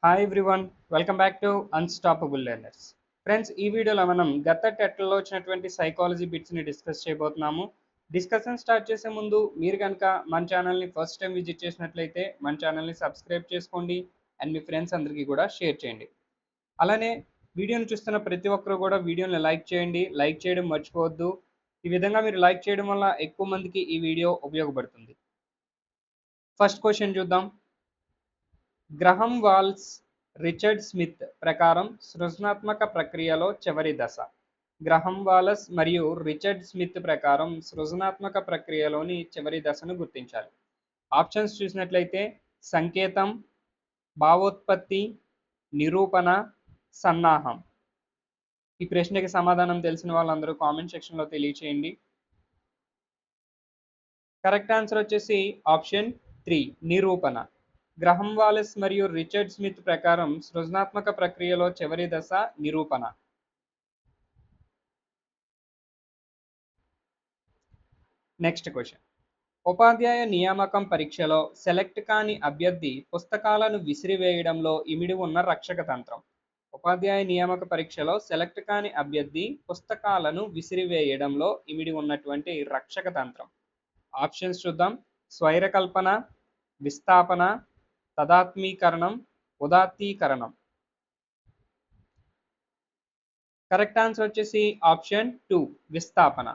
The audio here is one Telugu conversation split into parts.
Hi everyone, welcome back to unstoppable learners. Friends, ఈ వీడియోలో మనం గత టెట్లలో వచ్చినటువంటి సైకాలజీ బిట్స్ని డిస్కస్ చేయబోతున్నాము. డిస్కషన్ స్టార్ట్ చేసే ముందు మీరు కనుక మన ఛానల్ని ఫస్ట్ టైం విజిట్ చేసినట్లయితే మన ఛానల్ని సబ్స్క్రైబ్ చేసుకోండి అండ్ మీ ఫ్రెండ్స్ అందరికీ కూడా షేర్ చేయండి. అలానే వీడియోని చూస్తున్న ప్రతి ఒక్కరు కూడా వీడియోని లైక్ చేయండి, లైక్ చేయడం మర్చిపోవద్దు. ఈ విధంగా మీరు లైక్ చేయడం వల్ల ఎక్కువ మందికి ఈ వీడియో ఉపయోగపడుతుంది. ఫస్ట్ క్వశ్చన్ చూద్దాం. గ్రహం వాల్స్, రిచర్డ్ స్మిత్ ప్రకారం సృజనాత్మక ప్రక్రియలో చివరి దశ. గ్రహం వాలస్ మరియు రిచర్డ్ స్మిత్ ప్రకారం సృజనాత్మక ప్రక్రియలోని చివరి దశను గుర్తించాలి. ఆప్షన్స్ చూసినట్లయితే సంకేతం, భావోత్పత్తి, నిరూపణ, సన్నాహం. ఈ ప్రశ్నకి సమాధానం తెలిసిన వాళ్ళందరూ కామెంట్ సెక్షన్లో తెలియచేయండి. కరెక్ట్ ఆన్సర్ వచ్చేసి ఆప్షన్ 3, నిరూపణ. గ్రహం వాలెస్ మరియు రిచర్డ్ స్మిత్ ప్రకారం సృజనాత్మక ప్రక్రియలో చివరి దశ నిరూపణ. Next question. ఉపాధ్యాయ నియామకం పరీక్షలో సెలెక్ట్ కాని అభ్యర్థి పుస్తకాలను విసిరివేయడంలో ఇమిడి ఉన్న రక్షక తంత్రం. ఉపాధ్యాయ నియామక పరీక్షలో సెలెక్ట్ కాని అభ్యర్థి పుస్తకాలను విసిరివేయడంలో ఇమిడి ఉన్నటువంటి రక్షక తంత్రం. ఆప్షన్స్ చూద్దాం. స్వైరకల్పన, విస్థాపన, తదాత్మీకరణం, ఉదాత్తీకరణం. కరెక్ట్ ఆన్సర్ వచ్చేసి ఆప్షన్ 2, విస్థాపన.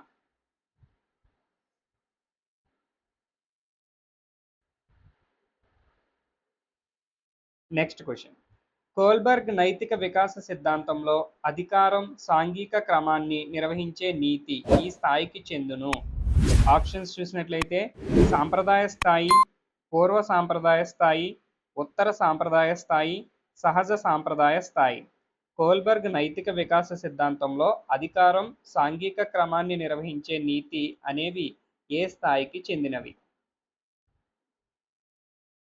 Next question. కోల్బర్గ్ నైతిక వికాస సిద్ధాంతంలో అధికారం సాంఘిక క్రమాన్ని నిర్వహించే నీతి ఈ స్థాయికి చెందును. ఆప్షన్స్ చూసినట్లయితే సాంప్రదాయ స్థాయి, పూర్వ సాంప్రదాయ స్థాయి, ఉత్తర సాంప్రదాయ స్థాయి, సహజ సాంప్రదాయ స్థాయి. కోల్బర్గ్ నైతిక వికాస సిద్ధాంతంలో అధికారం సాంఘిక క్రమాన్ని నిర్వహించే నీతి అనేవి ఏ స్థాయికి చెందినవి?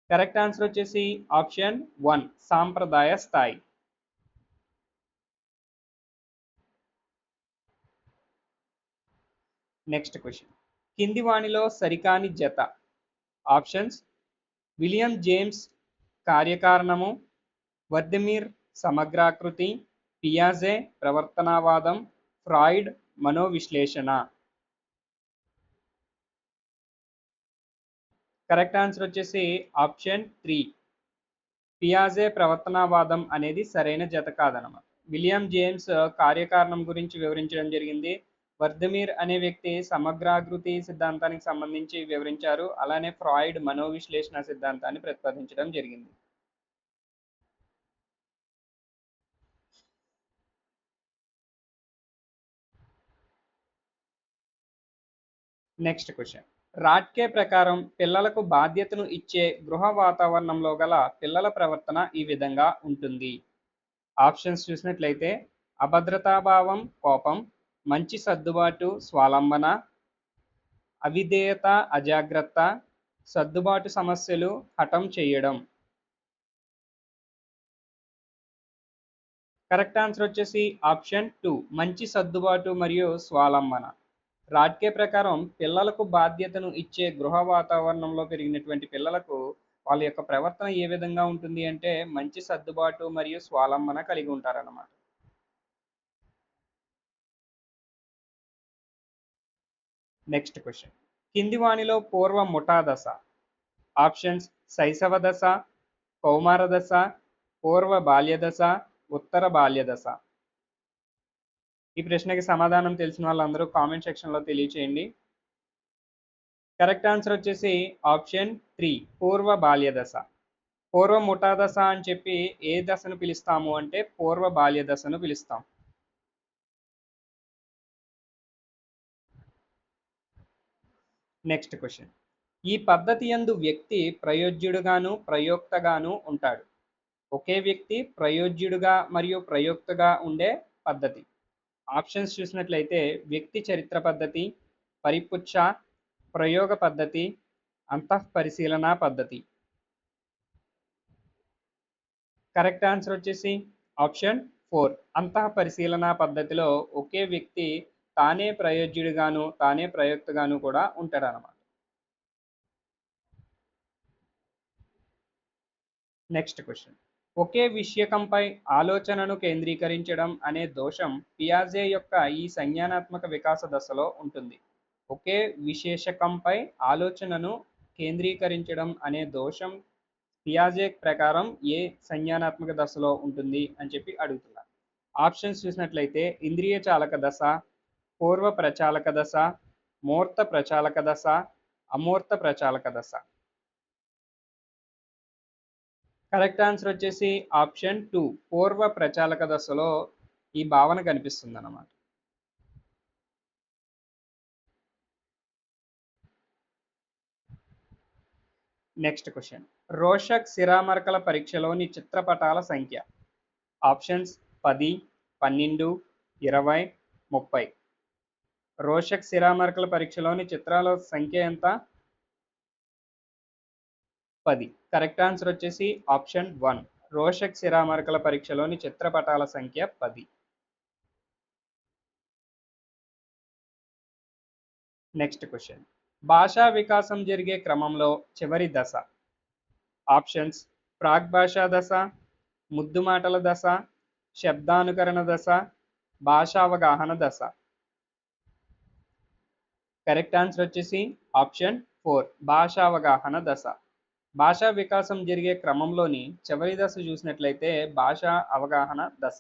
కరెక్ట్ ఆన్సర్ వచ్చేసి ఆప్షన్ 1, సాంప్రదాయ స్థాయి. Next question. కింది వాణిలో సరికాని జత. ఆప్షన్స్: విలియం జేమ్స్ కార్యకారణము, వర్దిమిర్ సమగ్రాకృతి, పియాజే ప్రవర్తనవాదం, ఫ్రాయిడ్ మనోవిశ్లేషణ. కరెక్ట్ ఆన్సర్ వచ్చేసి ఆప్షన్ 3, పియాజే ప్రవర్తనవాదం అనేది సరైన జత కాదనమాట. విలియం జేమ్స్ కార్యకారణం గురించి వివరించడం జరిగింది. వర్దిమిర్ అనే వ్యక్తి సమగ్రాకృతి సిద్ధాంతానికి సంబంధించి వివరించారు. అలానే ఫ్రాయిడ్ మనోవిశ్లేషణ సిద్ధాంతాన్ని ప్రతిపాదించడం జరిగింది. Next question. రాట్కే ప్రకారం పిల్లలకు బాధ్యతను ఇచ్చే గృహ వాతావరణంలో గల పిల్లల ప్రవర్తన ఈ విధంగా ఉంటుంది. ఆప్షన్స్ చూసినట్లయితే అభద్రతాభావం కోపం, మంచి సర్దుబాటు స్వాలంబన, అవిధేయత అజాగ్రత్త, సర్దుబాటు సమస్యలు హఠం చేయడం. కరెక్ట్ ఆన్సర్ వచ్చేసి ఆప్షన్ 2, మంచి సర్దుబాటు మరియు స్వాలంబన. రాట్కే ప్రకారం పిల్లలకు బాధ్యతను ఇచ్చే గృహ వాతావరణంలో పెరిగినటువంటి పిల్లలకు వాళ్ళ యొక్క ప్రవర్తన ఏ విధంగా ఉంటుంది అంటే మంచి సర్దుబాటు మరియు స్వాలంబన కలిగి ఉంటారన్నమాట. Next question. కింది వాణిలో పూర్వ ముఠా దశ. ఆప్షన్స్: శైశవ దశ, కౌమార దశ, పూర్వ బాల్య దశ, ఉత్తర బాల్య దశ. ఈ ప్రశ్నకి సమాధానం తెలిసిన వాళ్ళందరూ కామెంట్ సెక్షన్లో తెలియచేయండి. కరెక్ట్ ఆన్సర్ వచ్చేసి ఆప్షన్ 3, పూర్వ బాల్య దశ. పూర్వ ముఠా దశ అని చెప్పి ఏ దశను పిలుస్తాము అంటే పూర్వ బాల్య దశను పిలుస్తాం. Next question. ఈ పద్ధతి యందు వ్యక్తి ప్రయోజ్యుడుగాను ప్రయోక్తగాను ఉంటాడు. ఒకే వ్యక్తి ప్రయోజ్యుడుగా మరియు ప్రయోక్తగా ఉండే పద్ధతి. ఆప్షన్స్ చూసినట్లయితే వ్యక్తి చరిత్ర పద్ధతి, పరిపుచ్ఛ, ప్రయోగ పద్ధతి, అంతఃపరిశీలన పద్ధతి. కరెక్ట్ ఆన్సర్ వచ్చేసి ఆప్షన్ 4, అంతఃపరిశీలన పద్ధతిలో ఒకే వ్యక్తి తానే ప్రయోజ్యుడిగాను తానే ప్రయోక్తగాను కూడా ఉంటాడనమాట. Next question. ఒకే విషయకంపై ఆలోచనను కేంద్రీకరించడం అనే దోషం పియాజే యొక్క ఈ సంజ్ఞానాత్మక వికాస దశలో ఉంటుంది. ఒకే విశేషకంపై ఆలోచనను కేంద్రీకరించడం అనే దోషం పియాజే ప్రకారం ఏ సంజ్ఞానాత్మక దశలో ఉంటుంది అని చెప్పి అడుగుతున్నారు. ఆప్షన్స్ చూసినట్లయితే ఇంద్రియ చాలక దశ, పూర్వ ప్రచాలక దశ, మూర్త ప్రచాలక దశ, అమూర్త ప్రచాలక దశ. కరెక్ట్ ఆన్సర్ వచ్చేసి ఆప్షన్ 2, పూర్వ ప్రచాలక దశలో ఈ భావన కనిపిస్తుంది అన్నమాట. నెక్స్ట్ క్వశ్చన్, రోషక్ సిరామర్కల పరీక్షలోని చిత్రపటాల సంఖ్య. ఆప్షన్స్ 10, 12, 20, 30. రోషక్ సిరామర్కల పరీక్షలోని చిత్రాల సంఖ్య ఎంత? 10. కరెక్ట్ ఆన్సర్ వచ్చేసి ఆప్షన్ 1, రోషక్ సిరామర్కల పరీక్షలోని చిత్రపటాల సంఖ్య 10. నెక్స్ట్ క్వశ్చన్, భాషా వికాసం జరిగే క్రమంలో చివరి దశ. ఆప్షన్స్ ప్రాగ్భాషా దశ, ముద్దు మాటల దశ, శబ్దానుకరణ దశ, భాషావగాహన దశ. కరెక్ట్ ఆన్సర్ వచ్చేసి ఆప్షన్ 4, భాషావగాహన దశ. భాషా వికాసం జరిగే క్రమంలోని చివరి దశ చూసినట్లయితే భాషా అవగాహన దశ.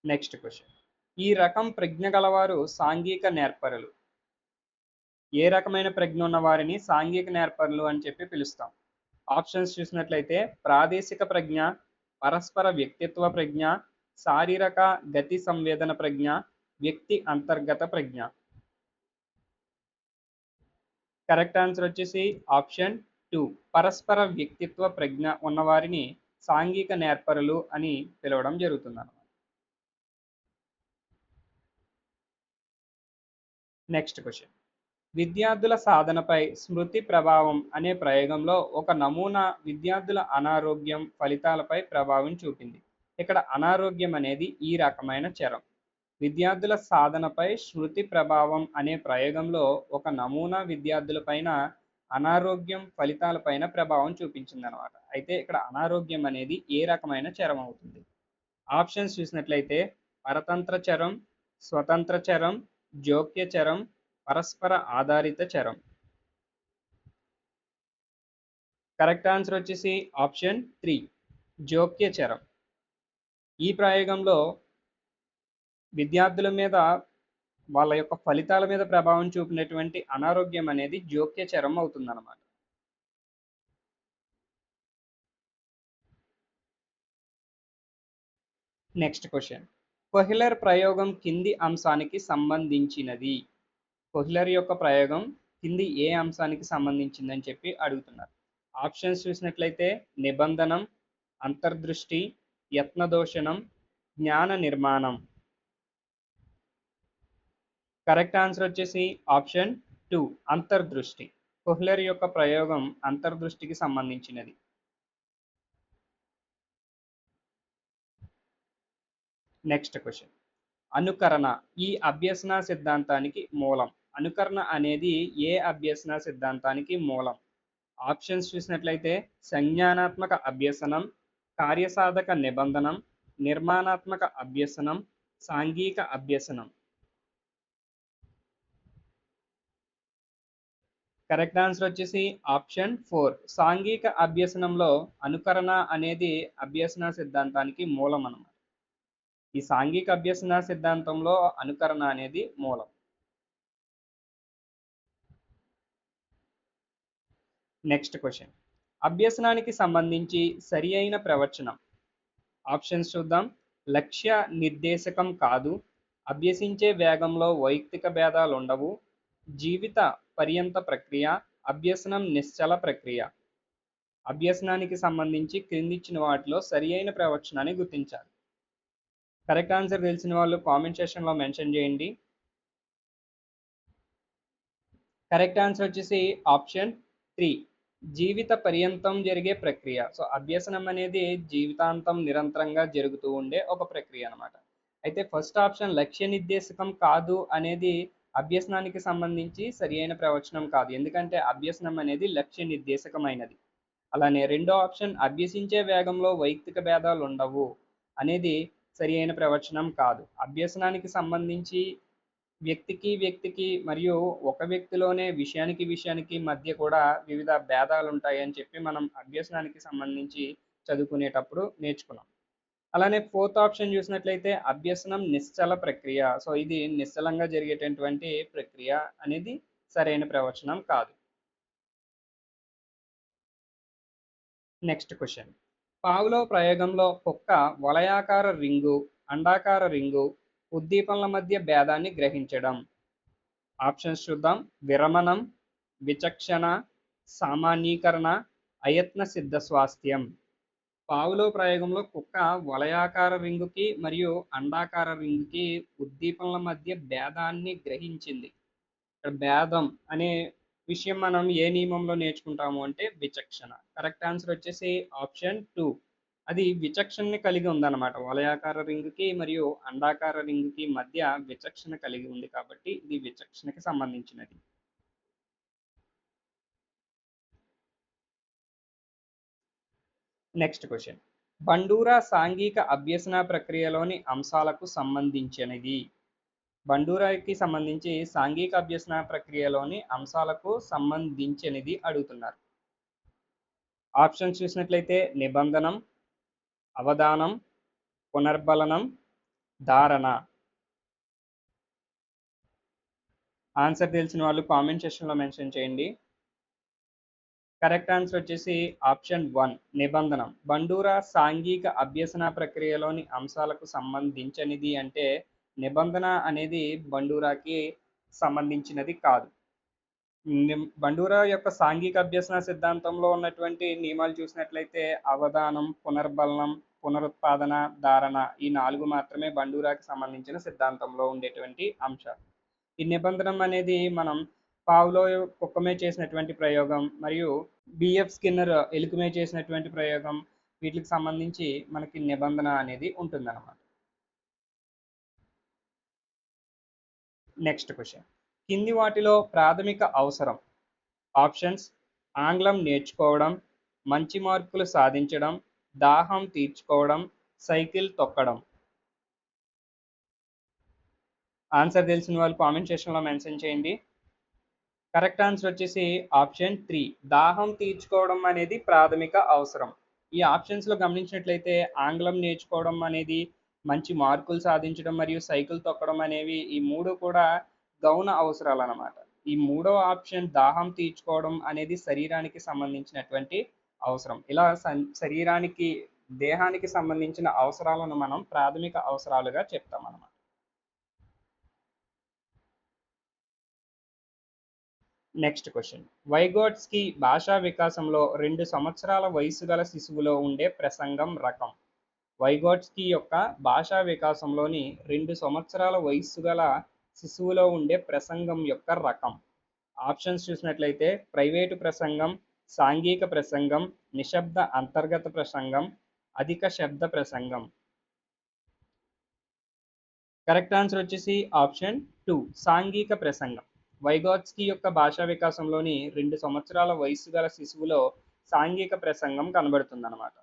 నెక్స్ట్ క్వశ్చన్, ఈ రకం ప్రజ్ఞ గలవారు సాంఘిక నేర్పరులు. ఏ రకమైన ప్రజ్ఞ ఉన్న వారిని సాంఘిక నేర్పరులు అని చెప్పి పిలుస్తాం? ఆప్షన్స్ చూసినట్లయితే ప్రాదేశిక ప్రజ్ఞ, పరస్పర వ్యక్తిత్వ ప్రజ్ఞ, శారీరక గతి సంవేదన ప్రజ్ఞ, వ్యక్తి అంతర్గత ప్రజ్ఞ. కరెక్ట్ ఆన్సర్ వచ్చేసి ఆప్షన్ 2, పరస్పర వ్యక్తిత్వ ప్రజ్ఞ ఉన్నవారిని సాంఘిక నేర్పరులు అని పిలవడం జరుగుతుంది అన్నమాట. నెక్స్ట్ క్వశ్చన్, విద్యార్థుల సాధనపై స్మృతి ప్రభావం అనే ప్రయోగంలో ఒక నమూనా విద్యార్థుల అనారోగ్యం ఫలితాలపై ప్రభావం చూపింది. ఇక్కడ అనారోగ్యం అనేది ఈ రకమైన చరం. విద్యార్థుల సాధనపై స్మృతి ప్రభావం అనే ప్రయోగంలో ఒక నమూనా విద్యార్థులపైన అనారోగ్యం ఫలితాలపైన ప్రభావం చూపించింది అనమాట. అయితే ఇక్కడ అనారోగ్యం అనేది ఏ రకమైన చరం అవుతుంది? ఆప్షన్స్ చూసినట్లయితే పరతంత్ర చరం, స్వతంత్ర చరం, జోక్య చరం, పరస్పర ఆధారిత చరం. కరెక్ట్ ఆన్సర్ వచ్చేసి ఆప్షన్ 3, జోక్య చరం. ఈ ప్రయోగంలో విద్యార్థుల మీద వాళ్ళ యొక్క ఫలితాల మీద ప్రభావం చూపినటువంటి అనారోగ్యం అనేది జోక్య చరం అవుతుందన్నమాట. నెక్స్ట్ క్వశ్చన్, కొహ్లర్ ప్రయోగం కింది అంశానికి సంబంధించినది. కొహ్లర్ యొక్క ప్రయోగం కింది ఏ అంశానికి సంబంధించిందని చెప్పి అడుగుతున్నారు. ఆప్షన్స్ చూసినట్లయితే నిబంధనం, అంతర్దృష్టి, యత్నదోషణం, జ్ఞాన నిర్మాణం. కరెక్ట్ ఆన్సర్ వచ్చేసి ఆప్షన్ 2, అంతర్దృష్టి. కొహ్లర్ యొక్క ప్రయోగం అంతర్దృష్టికి సంబంధించినది. నెక్స్ట్ క్వశ్చన్, అనుకరణ ఈ అభ్యసన సిద్ధాంతానికి మూలం. అనుకరణ అనేది ఏ అభ్యసన సిద్ధాంతానికి మూలం? ఆప్షన్స్ చూసినట్లయితే సంజ్ఞానాత్మక అభ్యసనం, కార్యసాధక నిబంధనం, నిర్మాణాత్మక అభ్యసనం, సాంఘిక అభ్యసనం. కరెక్ట్ ఆన్సర్ వచ్చేసి ఆప్షన్ 4, సాంఘిక అభ్యసనంలో అనుకరణ అనేది అభ్యసన సిద్ధాంతానికి మూలం అన్నమాట. ఈ సాంఘిక అభ్యసన సిద్ధాంతంలో అనుకరణ అనేది మూలం. నెక్స్ట్ క్వశ్చన్, అభ్యసనానికి సంబంధించి సరి అయిన ప్రవచనం. ఆప్షన్స్ చూద్దాం. లక్ష్య నిర్దేశకం కాదు, అభ్యసించే వేగంలో వైయక్తిక భేదాలు ఉండవు, జీవిత పర్యంత ప్రక్రియ, అభ్యసనం నిశ్చల ప్రక్రియ. అభ్యసనానికి సంబంధించి క్రిందిచ్చిన వాటిలో సరి అయిన ప్రవచనాన్ని గుర్తించాలి. కరెక్ట్ ఆన్సర్ తెలిసిన వాళ్ళు కామెంట్ సెక్షన్లో మెన్షన్ చేయండి. కరెక్ట్ ఆన్సర్ వచ్చేసి ఆప్షన్ 3, జీవిత పర్యంతం జరిగే ప్రక్రియ. సో అభ్యసనం అనేది జీవితాంతం నిరంతరంగా జరుగుతూ ఉండే ఒక ప్రక్రియ అనమాట. అయితే ఫస్ట్ ఆప్షన్ లక్ష్య నిర్దేశకం కాదు అనేది అభ్యసనానికి సంబంధించి సరి అయిన ప్రవచనం కాదు, ఎందుకంటే అభ్యసనం అనేది లక్ష్య నిర్దేశకమైనది. అలానే రెండో ఆప్షన్ అభ్యసించే వేగంలో వైయక్తిక భేదాలు ఉండవు అనేది సరి అయిన ప్రవచనం కాదు. అభ్యసనానికి సంబంధించి వ్యక్తికి వ్యక్తికి మరియు ఒక వ్యక్తిలోనే విషయానికి విషయానికి మధ్య కూడా వివిధ భేదాలు ఉంటాయి అని చెప్పి మనం అభ్యసనానికి సంబంధించి చదువుకునేటప్పుడు నేర్చుకున్నాం. అలానే ఫోర్త్ ఆప్షన్ చూసినట్లయితే అభ్యసనం నిశ్చల ప్రక్రియ. సో ఇది నిశ్చలంగా జరిగేటటువంటి ప్రక్రియ అనేది సరైన ప్రవచనం కాదు. Next question. పావులో ప్రయోగంలో కుక్క వలయాకార రింగు, అండాకార రింగు ఉద్దీపనల మధ్య భేదాన్ని గ్రహించడం. ఆప్షన్స్ చూద్దాం. విరమణం, విచక్షణ, సామాన్యీకరణ, అయత్న సిద్ధ స్వాస్థ్యం. పావులో ప్రయోగంలో కుక్క వలయాకార రింగుకి మరియు అండాకార రింగుకి ఉద్దీపనల మధ్య భేదాన్ని గ్రహించింది. ఇక్కడ భేదం అనే విషయం మనం ఏ నియమంలో నేర్చుకుంటాము అంటే విచక్షణ. కరెక్ట్ ఆన్సర్ వచ్చేసి ఆప్షన్ 2. అది విచక్షణని కలిగి ఉందన్నమాట. వలయాకార రింగుకి మరియు అండాకార రింగుకి మధ్య విచక్షణ కలిగి ఉంది కాబట్టి ఇది విచక్షణకి సంబంధించినది. Next question. బండూరా సాంఘిక అభ్యసన ప్రక్రియలోని అంశాలకు సంబంధించినది. బండూరాకి సంబంధించి సాంఘిక అభ్యసన ప్రక్రియలోని అంశాలకు సంబంధించినది అడుగుతున్నారు. ఆప్షన్స్ చూసినట్లయితే నిబంధనం, అవధానం, పునర్బలనం, ధారణ. ఆన్సర్ తెలిసిన వాళ్ళు కామెంట్ సెక్షన్లో మెన్షన్ చేయండి. కరెక్ట్ ఆన్సర్ వచ్చేసి ఆప్షన్ 1 నిబంధనం. బండూరా సాంఘిక అభ్యసన ప్రక్రియలోని అంశాలకు సంబంధించినది అంటే నిబంధన అనేది బండూరాకి సంబంధించినది కాదు. బండూరా యొక్క సాంఘిక అభ్యసన సిద్ధాంతంలో ఉన్నటువంటి నియమాలు చూసినట్లయితే అవధానం, పునర్బలనం, పునరుత్పాదన, ధారణ ఈ 4 మాత్రమే బండూరాకి సంబంధించిన సిద్ధాంతంలో ఉండేటువంటి అంశాలు. ఈ నిబంధనం అనేది మనం పావులో కుక్కమే చేసినటువంటి ప్రయోగం మరియు బిఎఫ్ స్కిన్నర్ ఎలుకమే చేసినటువంటి ప్రయోగం వీటికి సంబంధించి మనకి నిబంధన అనేది ఉంటుందన్నమాట. Next question. కింది వాటిలో ప్రాథమిక అవసరం. ఆప్షన్స్ ఆంగ్లం నేర్చుకోవడం, మంచి మార్కులు సాధించడం, దాహం తీర్చుకోవడం, సైకిల్ తొక్కడం. ఆన్సర్ తెలిసిన వాళ్ళు కామెంట్ సెక్షన్లో మెన్షన్ చేయండి. కరెక్ట్ ఆన్సర్ వచ్చేసి ఆప్షన్ 3 దాహం తీర్చుకోవడం అనేది ప్రాథమిక అవసరం. ఈ ఆప్షన్స్లో గమనించినట్లయితే ఆంగ్లం నేర్చుకోవడం అనేది, మంచి మార్కులు సాధించడం మరియు సైకిల్ తొక్కడం అనేవి ఈ 3 కూడా గౌణ అవసరాలు అన్నమాట. ఈ 3వ ఆప్షన్ దాహం తీర్చుకోవడం అనేది శరీరానికి సంబంధించినటువంటి అవసరం. ఇలా శరీరానికి దేహానికి సంబంధించిన అవసరాలను మనం ప్రాథమిక అవసరాలుగా చెప్తాం అన్నమాట. Next question. వైగోట్స్కీ భాషా వికాసంలో 2 సంవత్సరాల వయసు గల శిశువులో ఉండే ప్రసంగం రకం. వైగోట్స్కీ యొక్క భాషా వికాసంలోని 2 సంవత్సరాల వయస్సు గల శిశువులో ఉండే ప్రసంగం యొక్క రకం. ఆప్షన్స్ చూసినట్లయితే ప్రైవేటు ప్రసంగం, సాంఘిక ప్రసంగం, నిశ్శబ్ద అంతర్గత ప్రసంగం, అధిక శబ్ద ప్రసంగం. కరెక్ట్ ఆన్సర్ వచ్చేసి ఆప్షన్ 2 సాంఘిక ప్రసంగం. వైగోట్స్కీ యొక్క భాషా వికాసంలోని 2 సంవత్సరాల వయస్సు గల శిశువులో సాంఘిక ప్రసంగం కనబడుతుందన్నమాట.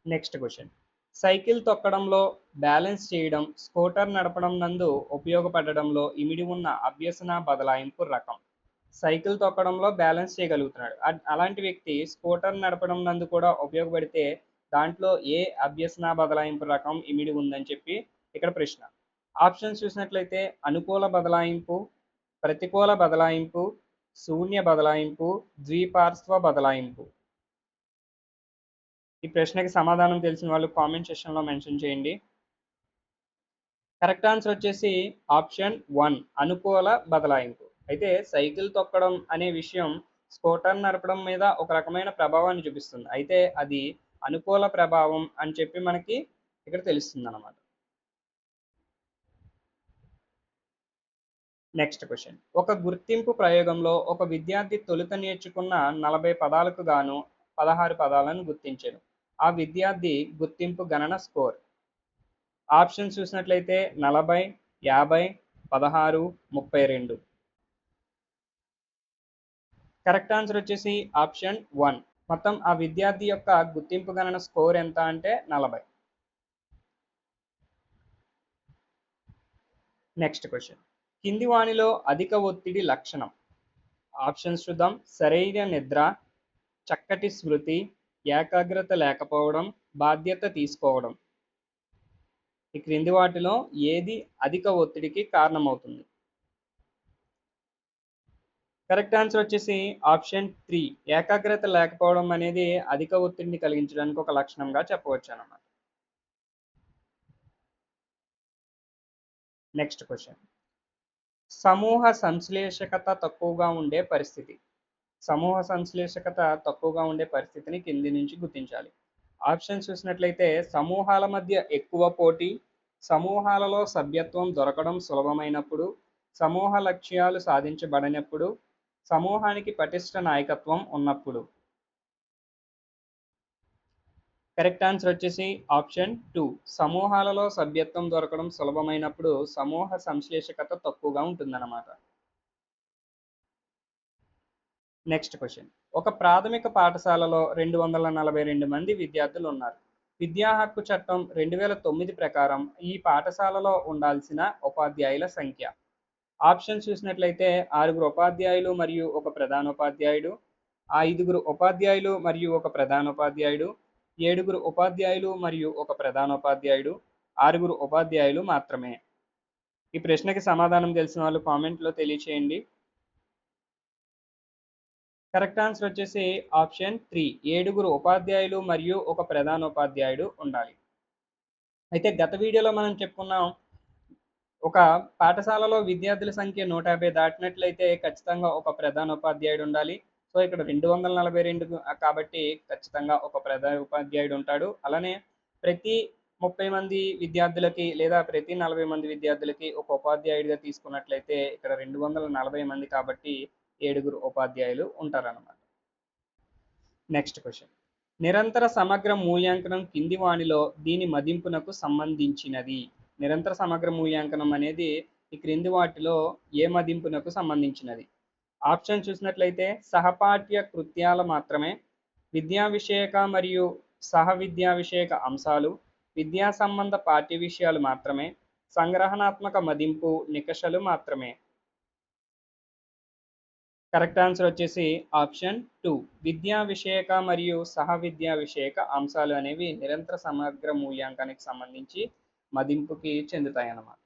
Next question. సైకిల్ తొక్కడంలో, బ్యాలెన్స్ చేయడం, స్కూటర్ నడపడం నందు ఉపయోగపడడంలో ఇమిడి ఉన్న అభ్యసన బదలాయింపు రకం. సైకిల్ తొక్కడంలో బ్యాలెన్స్ చేయగలుగుతున్నాడు, అలాంటి వ్యక్తి స్కూటర్ నడపడం నందు కూడా ఉపయోగపడితే దాంట్లో ఏ అభ్యసన బదలాయింపు రకం ఇమిడి ఉందని చెప్పి ఇక్కడ ప్రశ్న. ఆప్షన్స్ చూసినట్లయితే అనుకూల బదలాయింపు, ప్రతికూల బదలాయింపు, శూన్య బదలాయింపు, ద్విపార్శ్వ బదలాయింపు. ఈ ప్రశ్నకి సమాధానం తెలిసిన వాళ్ళు కామెంట్ సెక్షన్లో మెన్షన్ చేయండి. కరెక్ట్ ఆన్సర్ వచ్చేసి ఆప్షన్ 1 అనుకూల బదలాయింపు. అయితే సైకిల్ తొక్కడం అనే విషయం స్కూటర్ నడపడం మీద ఒక రకమైన ప్రభావాన్ని చూపిస్తుంది. అయితే అది అనుకూల ప్రభావం అని చెప్పి మనకి ఇక్కడ తెలుస్తుంది అన్నమాట. Next question. ఒక గుర్తింపు ప్రయోగంలో ఒక విద్యార్థి తొలుత నేర్చుకున్న 40 పదాలకు గాను 16 పదాలను గుర్తించాడు. ఆ విద్యార్థి గుర్తింపు గణన స్కోర్. ఆప్షన్స్ చూసినట్లయితే 40, 50, 16, 32. కరెక్ట్ ఆన్సర్ వచ్చేసి ఆప్షన్ 1. మొత్తం ఆ విద్యార్థి యొక్క గుర్తింపు గణన స్కోర్ ఎంత అంటే 40. Next question. కింది వానిలో అధిక ఒత్తిడి లక్షణం. ఆప్షన్స్ చూద్దాం. సరైన నిద్ర, చక్కటి స్మృతి, ఏకాగ్రత లేకపోవడం, బాధ్యత తీసుకోవడం. ఈ క్రింది వాటిలో ఏది అధిక ఒత్తిడికి కారణమవుతుంది? కరెక్ట్ ఆన్సర్ వచ్చేసి ఆప్షన్ 3. ఏకాగ్రత లేకపోవడం అనేది అధిక ఒత్తిడిని కలిగించడానికి ఒక లక్షణంగా చెప్పవచ్చు అన్నమాట. Next question. సమూహ సంశ్లేషకత తక్కువగా ఉండే పరిస్థితి. సమూహ సంశ్లేషకత తక్కువగా ఉండే పరిస్థితిని కింది నుంచి గుర్తించాలి. ఆప్షన్స్ చూసినట్లయితే సమూహాల మధ్య ఎక్కువ పోటీ, సమూహాలలో సభ్యత్వం దొరకడం సులభమైనప్పుడు, సమూహ లక్ష్యాలు సాధించబడినప్పుడు, సమూహానికి పటిష్ట నాయకత్వం ఉన్నప్పుడు. కరెక్ట్ ఆన్సర్ వచ్చేసి ఆప్షన్ 2. సమూహాలలో సభ్యత్వం దొరకడం సులభమైనప్పుడు సమూహ సంశ్లేషకత తక్కువగా ఉంటుందన్నమాట. Next question. ఒక ప్రాథమిక పాఠశాలలో 242 మంది విద్యార్థులు ఉన్నారు. విద్యా హక్కు చట్టం 2009 ప్రకారం ఈ పాఠశాలలో ఉండాల్సిన ఉపాధ్యాయుల సంఖ్య. ఆప్షన్ చూసినట్లయితే 6 ఉపాధ్యాయులు మరియు ఒక ప్రధానోపాధ్యాయుడు, 5 ఉపాధ్యాయులు మరియు ఒక ప్రధానోపాధ్యాయుడు, 7 ఉపాధ్యాయులు మరియు ఒక ప్రధానోపాధ్యాయుడు, 6 ఉపాధ్యాయులు మాత్రమే. ఈ ప్రశ్నకి సమాధానం తెలిసిన వాళ్ళు కామెంట్లో తెలియచేయండి. కరెక్ట్ ఆన్సర్ వచ్చేసి ఆప్షన్ 3. 7 ఉపాధ్యాయులు మరియు ఒక ప్రధానోపాధ్యాయుడు ఉండాలి. అయితే గత వీడియోలో మనం చెప్పుకున్నాం, ఒక పాఠశాలలో విద్యార్థుల సంఖ్య 150 దాటినట్లయితే ఖచ్చితంగా ఒక ప్రధానోపాధ్యాయుడు ఉండాలి. సో ఇక్కడ 242 కాబట్టి ఖచ్చితంగా ఒక ప్రధానోపాధ్యాయుడు ఉంటాడు. అలానే ప్రతి 30 మంది విద్యార్థులకి లేదా ప్రతి 40 మంది విద్యార్థులకి ఒక ఉపాధ్యాయుడిగా తీసుకున్నట్లయితే ఇక్కడ 240 మంది కాబట్టి 7 ఉపాధ్యాయులు ఉంటారన్నమాట. Next question. నిరంతర సమగ్ర మూల్యాంకనం కింది వానిలో దీని మదింపునకు సంబంధించినది. నిరంతర సమగ్ర మూల్యాంకనం అనేది ఈ క్రింది వాటిలో ఏ మదింపునకు సంబంధించినది? ఆప్షన్ చూసినట్లయితే సహపాఠ్య కృత్యాల మాత్రమే, విద్యా విషయక మరియు సహ విద్యా విషయక అంశాలు, విద్యా సంబంధ పాఠ్య విషయాలు మాత్రమే, సంగ్రహణాత్మక మదింపు నికషలు మాత్రమే. కరెక్ట్ ఆన్సర్ వచ్చేసి ఆప్షన్ 2. విద్యా విషయక మరియు సహ విద్యా విషయక అంశాలు అనేవి నిరంతర సమగ్ర మూల్యాంకనానికి సంబంధించి మదింపుకి చెందుతాయి అన్నమాట.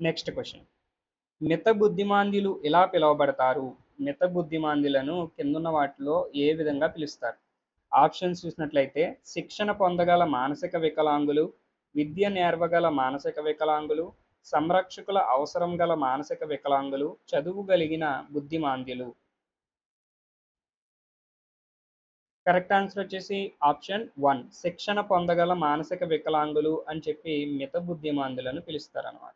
Next question. మిత బుద్ధిమాంద్యులు ఎలా పిలువబడతారు? మిత బుద్ధిమాంద్యులను కిందున్న వాటిలో ఏ విధంగా పిలుస్తారు? ఆప్షన్స్ చూసినట్లయితే శిక్షణ పొందగల మానసిక వికలాంగులు, విద్య నేర్వగల మానసిక వికలాంగులు, సంరక్షకుల అవసరం గల మానసిక వికలాంగులు, చదువు కలిగిన బుద్ధిమాంద్యులు. కరెక్ట్ ఆన్సర్ వచ్చేసి ఆప్షన్ 1. శిక్షణ పొందగల మానసిక వికలాంగులు అని చెప్పి మిత బుద్ధిమాంద్యులను పిలుస్తారన్నమాట.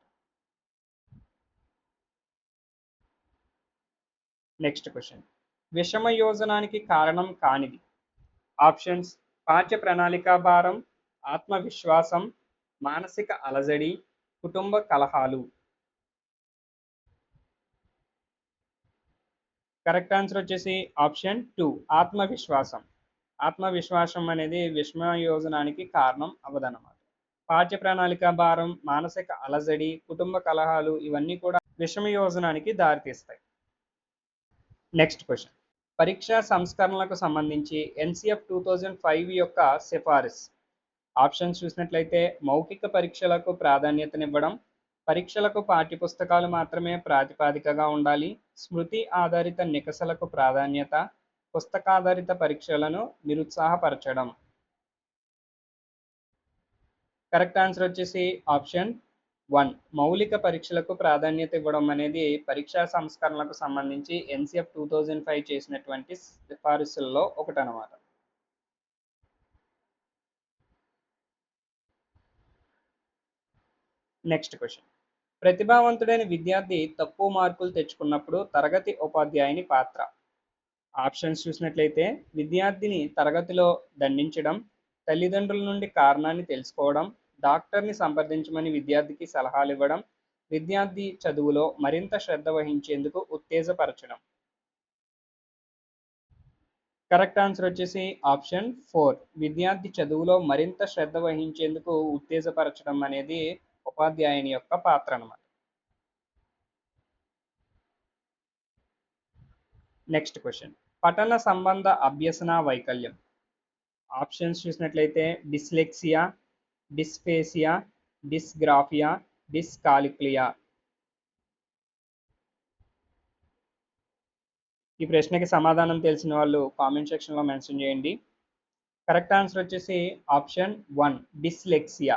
Next question. విషమ యోజనానికి కారణం కానిది. ఆప్షన్స్ పాఠ్య ప్రణాళిక భారం, ఆత్మవిశ్వాసం, మానసిక అలజడి, కుటుంబ కలహాలు. కరెక్ట్ ఆన్సర్ వచ్చేసి ఆప్షన్ 2. ఆత్మవిశ్వాసం. ఆత్మవిశ్వాసం అనేది విషమ యోజనానికి కారణం అవ్వదన్నమాట. పాఠ్య ప్రణాళిక భారం, మానసిక అలజడి, కుటుంబ కలహాలు ఇవన్నీ కూడా విషమ యోజనానికి దారితీస్తాయి. Next question. పరీక్షా సంస్కరణలకు సంబంధించి NCF 2005 యొక్క సిఫారసు. ఆప్షన్స్ చూసినట్లయితే మౌఖిక పరీక్షలకు ప్రాధాన్యతనివ్వడం, పరీక్షలకు పాఠ్యపుస్తకాలు మాత్రమే ప్రాతిపదికగా ఉండాలి, స్మృతి ఆధారిత నికషలకు ప్రాధాన్యత, పుస్తకాధారిత పరీక్షలను నిరుత్సాహపరచడం. కరెక్ట్ ఆన్సర్ వచ్చేసి ఆప్షన్ 1. మౌలిక పరీక్షలకు ప్రాధాన్యత ఇవ్వడం అనేది పరీక్షా సంస్కరణలకు సంబంధించి NCF 2005 చేసినటువంటి సిఫారసుల్లో ఒకటన్నమాట. Next question. ప్రతిభావంతుడైన విద్యార్థి తక్కువ మార్కులు తెచ్చుకున్నప్పుడు తరగతి ఉపాధ్యాయుని పాత్ర. ఆప్షన్స్ చూసినట్లయితే విద్యార్థిని తరగతిలో దండించడం, తల్లిదండ్రుల నుండి కారణాన్ని తెలుసుకోవడం, డాక్టర్ని సంప్రదించమని విద్యార్థికి సలహాలు ఇవ్వడం, విద్యార్థి చదువులో మరింత శ్రద్ధ వహించేందుకు ఉత్తేజపరచడం. కరెక్ట్ ఆన్సర్ వచ్చేసి ఆప్షన్ 4. విద్యార్థి చదువులో మరింత శ్రద్ధ వహించేందుకు ఉత్తేజపరచడం అనేది ఉపాధ్యాయుని యొక్క పాత్ర అన్నమాట. నెక్స్ట్ క్వశ్చన్, పఠన సంబంధ అభ్యసన వైకల్యం. ఆప్షన్స్ చూసినట్లయితే డిస్లెక్సియా, డిస్ఫేసియా, డిస్గ్రాఫియా, డిస్కాలిక్లియా. ఈ ప్రశ్నకి సమాధానం తెలిసిన వాళ్ళు కామెంట్ సెక్షన్లో మెన్షన్ చేయండి. కరెక్ట్ ఆన్సర్ వచ్చేసి ఆప్షన్ 1 డిస్లెక్సియా.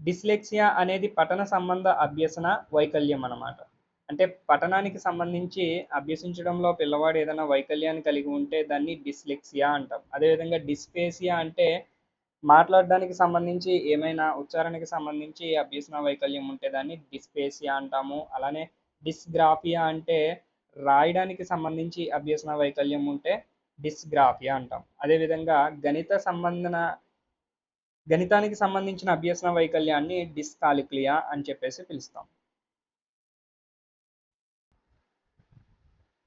డిస్లెక్సియా అనేది పఠన సంబంధ అభ్యసన వైకల్యం అన్నమాట. అంటే పఠనానికి సంబంధించి అభ్యసించడంలో పిల్లవాడు ఏదైనా వైకల్యాన్ని కలిగి ఉంటే దాన్ని డిస్లెక్సియా అంటాం. అదేవిధంగా డిస్ఫేసియా అంటే మాట్లాడడానికి సంబంధించి ఏమైనా ఉచ్చారణకి సంబంధించి అభ్యసన వైకల్యం ఉంటే దాన్ని డిస్ఫేసియా అంటాము. అలానే డిస్గ్రాఫియా అంటే రాయడానికి సంబంధించి అభ్యసన వైకల్యం ఉంటే డిస్గ్రాఫియా అంటాం. అదేవిధంగా గణితానికి సంబంధించిన అభ్యసన వైకల్యాన్ని డిస్కాలిక్లియా అని చెప్పేసి పిలుస్తాం.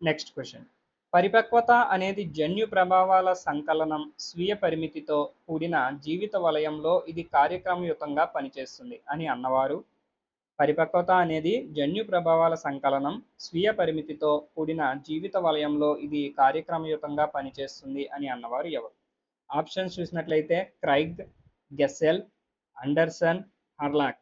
నెక్స్ట్ క్వశ్చన్, పరిపక్వత అనేది జన్యు ప్రభావాల సంకలనం, స్వీయ పరిమితితో కూడిన జీవిత వలయంలో ఇది కార్యక్రమయుతంగా పనిచేస్తుంది అని అన్నవారు. పరిపక్వత అనేది జన్యు ప్రభావాల సంకలనం, స్వీయ పరిమితితో కూడిన జీవిత వలయంలో ఇది కార్యక్రమయుతంగా పనిచేస్తుంది అని అన్నవారు ఎవరు? ఆప్షన్స్ చూసినట్లయితే క్రైగ్, గెస్సెల్, అండర్సన్, హర్లాక్.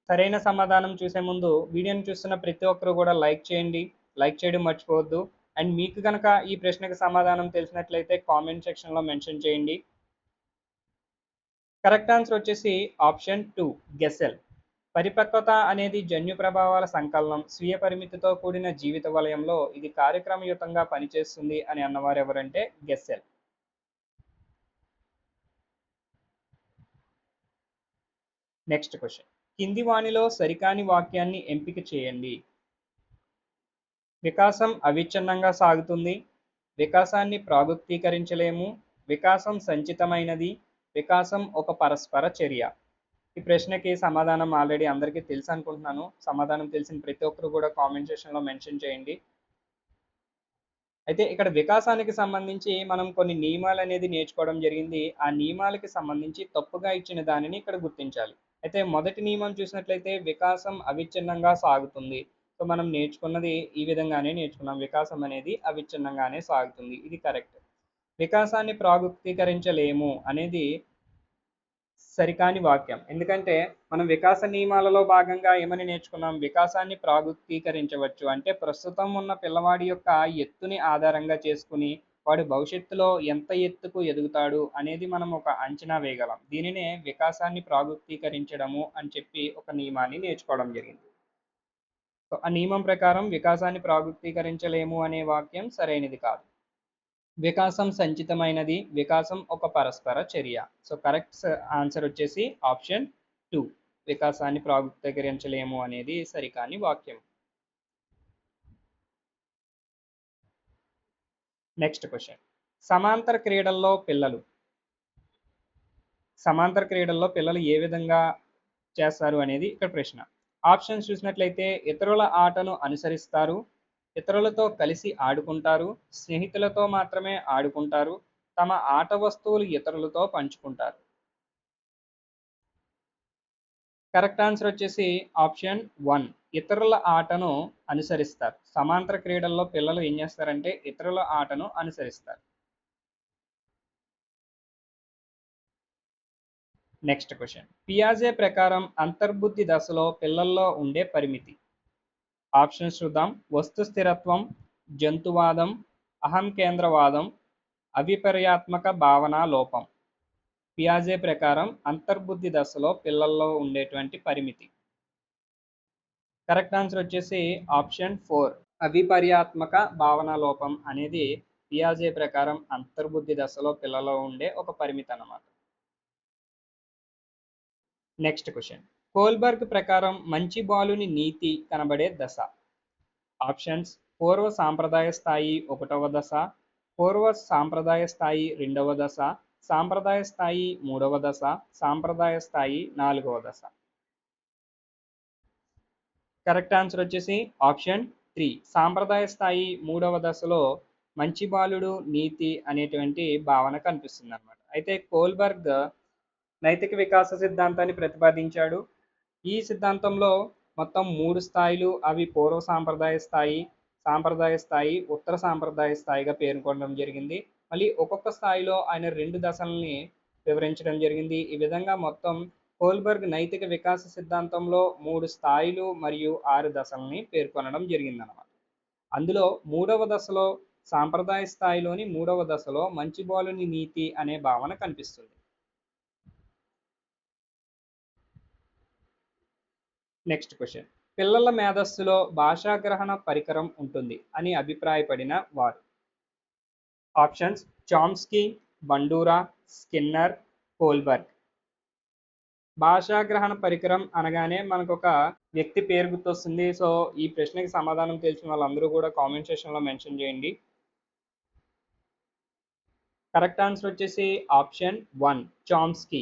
సరైన సమాధానం చూసే ముందు వీడియోని చూస్తున్న ప్రతి ఒక్కరు కూడా లైక్ చేయండి, లైక్ చేయడం మర్చిపోవద్దు. అండ్ మీకు కనుక ఈ ప్రశ్నకు సమాధానం తెలిసినట్లయితే కామెంట్ సెక్షన్లో మెన్షన్ చేయండి. కరెక్ట్ ఆన్సర్ వచ్చేసి ఆప్షన్ 2 గెస్సెల్. పరిపక్వత అనేది జన్యు ప్రభావాల సంకలనం, స్వీయ పరిమితితో కూడిన జీవిత వలయంలో ఇది కార్యక్రమయుతంగా పనిచేస్తుంది అని అన్నవారు ఎవరంటే గెస్సెల్. నెక్స్ట్ క్వశ్చన్, కింది వాణిలో సరికాని వాక్యాన్ని ఎంపిక చేయండి. వికాసం అవిచ్ఛిన్నంగా సాగుతుంది, వికాసాన్ని ప్రాగుక్తీకరించలేము, వికాసం సంచితమైనది, వికాసం ఒక పరస్పర చర్య. ఈ ప్రశ్నకి సమాధానం ఆల్రెడీ అందరికీ తెలుసు అనుకుంటున్నాను. సమాధానం తెలిసిన ప్రతి ఒక్కరు కూడా కామెంట్ సెక్షన్లో మెన్షన్ చేయండి. అయితే ఇక్కడ వికాసానికి సంబంధించి మనం కొన్ని నియమాలు అనేది నేర్చుకోవడం జరిగింది. ఆ నియమాలకి సంబంధించి తప్పుగా ఇచ్చిన దానిని ఇక్కడ గుర్తించాలి. అయితే మొదటి నియమం చూసినట్లయితే వికాసం అవిచ్ఛిన్నంగా సాగుతుంది. సో మనం నేర్చుకున్నది ఈ విధంగానే నేర్చుకున్నాం, వికాసం అనేది అవిచ్ఛిన్నంగానే సాగుతుంది, ఇది కరెక్ట్. వికాసాన్ని ప్రాగుక్తీకరించలేము అనేది సరికాని వాక్యం. ఎందుకంటే మనం వికాస నియమాలలో భాగంగా ఏమని నేర్చుకున్నాం, వికాసాన్ని ప్రాగుక్తీకరించవచ్చు అంటే ప్రస్తుతం ఉన్న పిల్లవాడి యొక్క ఎత్తుని ఆధారంగా చేసుకుని వాడు భవిష్యత్తులో ఎంత ఎత్తుకు ఎదుగుతాడు అనేది మనం ఒక అంచనా వేయగలం. దీనినే వికాసాన్ని ప్రాగుక్తీకరించడము అని చెప్పి ఒక నియమాన్ని నేర్చుకోవడం జరిగింది. సో ఆ నియమం ప్రకారం వికాసాన్ని ప్రాగుక్తీకరించలేము అనే వాక్యం సరైనది కాదు. వికాసం సంచితమైనది, వికాసం ఒక పరస్పర చర్య. సో కరెక్ట్ ఆన్సర్ వచ్చేసి ఆప్షన్ 2 వికాసాన్ని ప్రాగుక్తీకరించలేము అనేది సరికాని వాక్యం. నెక్స్ట్ క్వశ్చన్, సమాంతర క్రీడల్లో పిల్లలు ఏ విధంగా చేస్తారు అనేది ఇక్కడ ప్రశ్న. ఆప్షన్స్ చూసినట్లయితే ఇతరుల ఆటను అనుసరిస్తారు, ఇతరులతో కలిసి ఆడుకుంటారు, స్నేహితులతో మాత్రమే ఆడుకుంటారు, తమ ఆట వస్తువులు ఇతరులతో పంచుకుంటారు. కరెక్ట్ ఆన్సర్ వచ్చేసి ఆప్షన్ 1 ఇతరుల ఆటను అనుసరిస్తారు. సమాంతర క్రీడల్లో పిల్లలు ఏం చేస్తారంటే ఇతరుల ఆటను అనుసరిస్తారు. నెక్స్ట్ క్వశ్చన్, పియాజే ప్రకారం అంతర్బుద్ధి దశలో పిల్లల్లో ఉండే పరిమితి. ఆప్షన్స్ చూద్దాం. వస్తు స్థిరత్వం, జంతువాదం, అహం కేంద్రవాదం, అవిపర్యాత్మక భావనా లోపం. పియాజే ప్రకారం అంతర్బుద్ధి దశలో పిల్లల్లో ఉండేటువంటి పరిమితి. కరెక్ట్ ఆన్సర్ వచ్చేసి ఆప్షన్ 4 అవిపర్యాత్మక భావనా లోపం అనేది పియాజే ప్రకారం అంతర్బుద్ధి దశలో పిల్లలో ఉండే ఒక పరిమితి అన్నమాట. నెక్స్ట్ క్వశ్చన్, కోల్బర్గ్ ప్రకారం మంచి బాలుని నీతి కనబడే దశ. ఆప్షన్స్ పూర్వ సాంప్రదాయ స్థాయి 1వ దశ, పూర్వ సాంప్రదాయ స్థాయి రెండవ దశ, సాంప్రదాయ స్థాయి మూడవ దశ, సాంప్రదాయ స్థాయి నాలుగవ దశ. కరెక్ట్ ఆన్సర్ వచ్చేసి ఆప్షన్ 3. సాంప్రదాయ స్థాయి మూడవ దశలో మంచి బాలుడు నీతి అనేటువంటి భావన కనిపిస్తుంది అనమాట. అయితే కోల్బర్గ్ నైతిక వికాస సిద్ధాంతాన్ని ప్రతిపాదించాడు. ఈ సిద్ధాంతంలో మొత్తం 3 స్థాయిలు, అవి పూర్వ సాంప్రదాయ స్థాయి, సాంప్రదాయ స్థాయి, ఉత్తర సాంప్రదాయ స్థాయిగా పేర్కొనడం జరిగింది. మళ్ళీ ఒక్కొక్క స్థాయిలో ఆయన 2 దశల్ని వివరించడం జరిగింది. ఈ విధంగా మొత్తం కోల్బర్గ్ నైతిక వికాస సిద్ధాంతంలో 3 స్థాయిలు మరియు 6 దశల్ని పేర్కొనడం జరిగిందనమాట. అందులో మూడవ దశలో, సాంప్రదాయ స్థాయిలోని మూడవ దశలో మంచి బాలుని నీతి అనే భావన కనిపిస్తుంది. Next question. పిల్లల మేధస్సులో భాషాగ్రహణ పరికరం ఉంటుంది అని అభిప్రాయపడిన వారు. Options: Chomsky, Bandura, Skinner, Kohlberg. భాషాగ్రహణ పరికరం అనగానే మనకు ఒక వ్యక్తి పేరు గుర్తొస్తుంది. సో ఈ ప్రశ్నకి సమాధానం తెలిసిన వాళ్ళందరూ కూడా కామెంట్ సెక్షన్లో మెన్షన్ చేయండి. కరెక్ట్ ఆన్సర్ వచ్చేసి ఆప్షన్ 1, చామ్స్కీ.